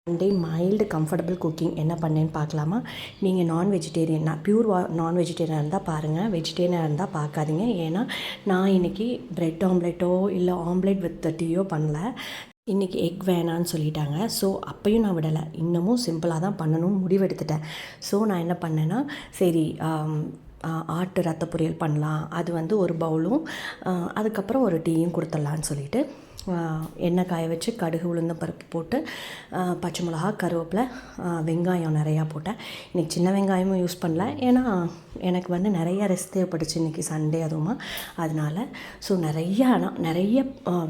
Sunday mild comfortable cooking என்ன பண்ணேன்னு பார்க்கலாமா? நீங்கள் நான் வெஜிடேரியன், நான் பியூர் நான் வெஜிடேரியனாக இருந்தால் பாருங்கள், வெஜிடேரியனாக இருந்தால் பார்க்காதீங்க. ஏன்னா நான் இன்றைக்கி ப்ரெட் ஆம்லெட்டோ இல்லை ஆம்லெட் வித் டீயோ பண்ணல. இன்றைக்கி எக் வேணான்னு சொல்லிட்டாங்க. ஸோ அப்பையும் நான் விடலை, இன்னமும் சிம்பிளாக தான் பண்ணணும்னு முடிவெடுத்துட்டேன். ஸோ நான் என்ன பண்ணேன்னா, சரி ஆட்டு ரத்த பொரியல் பண்ணலாம், அது ஒரு பவுலும் அதுக்கப்புறம் ஒரு டீயும் கொடுத்துடலான்னு சொல்லிவிட்டு எண்ணெய் காய வச்சு கடுகு உளுந்தம் பருப்பு போட்டு பச்சை மிளகா கருவேப்பிலை வெங்காயம் நிறையா போட்டேன். இன்றைக்கி சின்ன வெங்காயமும் யூஸ் பண்ணல, ஏன்னா எனக்கு நிறைய ரெஸ்ட் தேவைப்பட்டுச்சு இன்றைக்கி சண்டே அதுவுமா, அதனால். ஸோ நிறைய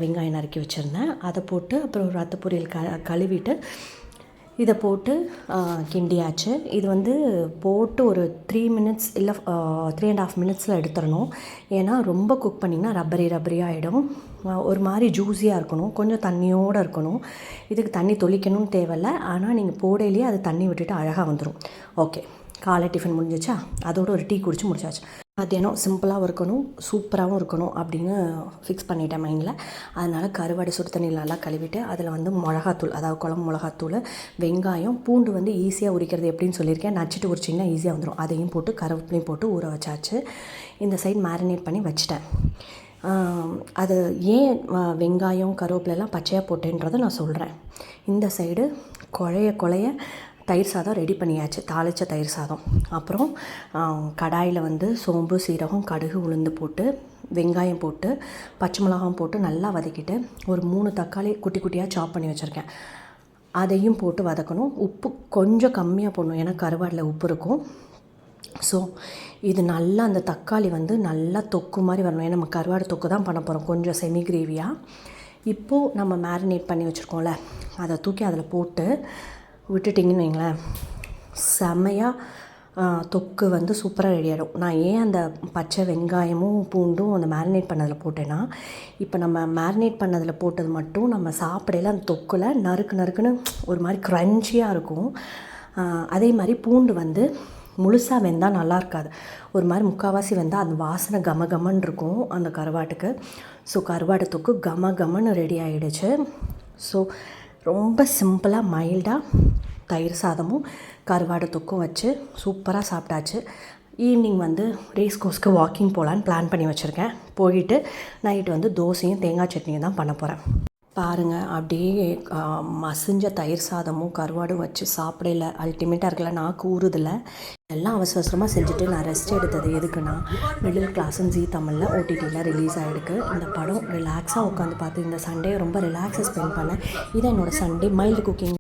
வெங்காயம் நறுக்கி வச்சுருந்தேன். அதை போட்டு அப்புறம் ரத்த பொரியல் கழுவிட்டு இதை போட்டு கிண்டியாச்சு. இது போட்டு ஒரு 3 மினிட்ஸ் இல்லை 3.5 மினிட்ஸில் எடுத்துடணும். ஏன்னா ரொம்ப குக் பண்ணிங்கன்னா ரப்பரி ஆகிடும். ஒரு மாதிரி ஜூஸியாக இருக்கணும், கொஞ்சம் தண்ணியோடு இருக்கணும். இதுக்கு தண்ணி தொளிக்கணும்னு தேவையில்லை, ஆனால் நீங்கள் போடையிலேயே அது தண்ணி விட்டுட்டு அழகாக வந்துடும். ஓகே, காலை டிஃபன் முடிஞ்சிச்சா, அதோட ஒரு டீ குடிச்சு முடிச்சாச்சு. மத்தியானம் சிம்பிளாகவும் இருக்கணும், சூப்பராகவும் இருக்கணும் அப்படின்னு ஃபிக்ஸ் பண்ணிட்டேன் மைண்டில். அதனால் கருவாடு சுடு தண்ணியில் நல்லா கழுவிட்டு அதில் மிளகாத்தூள், அதாவது குழம்பு மிளகாத்தூள், வெங்காயம், பூண்டு ஈஸியாக உரிக்கிறது எப்படின்னு சொல்லியிருக்கேன். நச்சுட்டு உரிச்சிங்கன்னா ஈஸியாக வந்துடும். அதையும் போட்டு கருவேப்பிலையும் போட்டு ஊற வச்சாச்சு. இந்த சைடு மேரினேட் பண்ணி வச்சுட்டேன். அது ஏன் வெங்காயம் கருவேப்பிலெல்லாம் பச்சையாக போட்டேன்றதை நான் சொல்கிறேன். இந்த சைடு குழைய தயிர் சாதம் ரெடி பண்ணியாச்சு, தாளித்த தயிர் சாதம். அப்புறம் கடாயில் சோம்பு சீரகம் கடுகு உளுந்து போட்டு வெங்காயம் போட்டு பச்சை மிளகாயும் போட்டு நல்லா வதக்கிட்டு ஒரு 3 தக்காளி குட்டி குட்டியாக சாப் பண்ணி வச்சுருக்கேன், அதையும் போட்டு வதக்கணும். உப்பு கொஞ்சம் கம்மியாக போடணும், ஏன்னா கருவாடில் உப்பு இருக்கும். ஸோ இது நல்லா அந்த தக்காளி நல்லா தொக்கு மாதிரி வரணும். ஏன்னா நம்ம கருவாடு தொக்கு தான் பண்ண போகிறோம், கொஞ்சம் செமி கிரேவியாக. இப்போது நம்ம மேரினேட் பண்ணி வச்சுருக்கோம்ல, அதை தூக்கி அதில் போட்டு விட்டுட்டிங்கன்னு வைங்களேன், செம்மையாக தொக்கு சூப்பராக ரெடி ஆகிடும். நான் ஏன் அந்த பச்சை வெங்காயமும் பூண்டும் அந்த மேரினேட் பண்ணதில் போட்டேன்னா, இப்போ நம்ம மேரினேட் பண்ணதில் போட்டது மட்டும் நம்ம சாப்பிடையில அந்த தொக்கில் நறுக்குன்னு ஒரு மாதிரி க்ரன்ச்சியாக இருக்கும். அதே மாதிரி பூண்டு முழுசாக வெந்தால் நல்லா இருக்காது, ஒரு மாதிரி முக்கால்வாசி வெந்தால் அந்த வாசனை கமன்னு இருக்கும் அந்த கருவாட்டுக்கு. ஸோ கருவாடு தொக்கு கமன்னு ரெடி ஆகிடுச்சு. ஸோ ரொம்ப சிம்பிளாக மைல்டாக தயிர் சாதமும் கருவாடு தொக்கும் வச்சு சூப்பராக சாப்பிட்டாச்சு. ஈவினிங் ரேஸ் கோர்ஸ்க்கு வாக்கிங் போகலான்னு பிளான் பண்ணி வச்சுருக்கேன். போயிட்டு நைட்டு தோசையும் தேங்காய் சட்னியும் தான் பண்ண போகிறேன். பாருங்கள், அப்படியே மசிஞ்ச தயிர் சாதமும் கருவாடும் வச்சு சாப்பிடல அல்டிமேட்டாக இருக்கல, நாக்கு ஊறுதில்ல. எல்லாம் அவசரமாக செஞ்சுட்டு நான் ரெஸ்ட் எடுத்தது எதுக்குன்னா, மிடில் கிளாஸும் ஜீ தமிழில் OTTயில் ரிலீஸ் ஆகிருக்கு. இந்த படம் ரிலாக்ஸாக உட்காந்து பார்த்து இந்த சண்டே ரொம்ப ரிலாக்ஸாக ஸ்பெண்ட் பண்ணேன். இதான் என்னோடய சண்டே மைல்டு குக்கிங்.